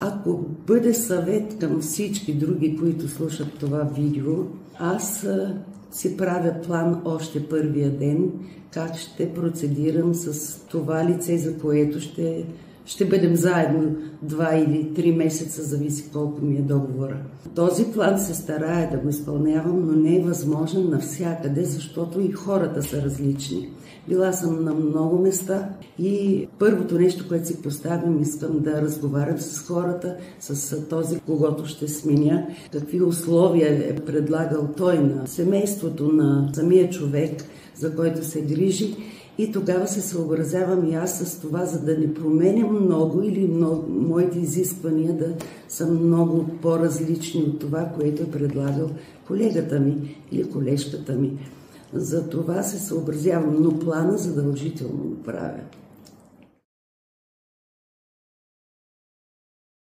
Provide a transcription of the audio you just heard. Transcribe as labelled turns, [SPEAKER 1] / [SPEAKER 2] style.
[SPEAKER 1] Ако бъде съвет към всички други, които слушат това видео, аз си правя план още първия ден, как ще процедирам с това лице, за което ще бъдем заедно 2 или 3 месеца, зависи колко ми е договора. Този план се старая да го изпълнявам, но не е възможен навсякъде, защото и хората са различни. Била съм на много места и първото нещо, което си поставям, искам да разговарям с хората, с този, когото ще сменя, какви условия е предлагал той на семейството, на самия човек, за който се грижи. И тогава се съобразявам и аз с това, за да не променям много или моите изисквания да са много по-различни от това, което е предлагал колегата ми или колежката ми. За това се съобразявам, но плана задължително го правя.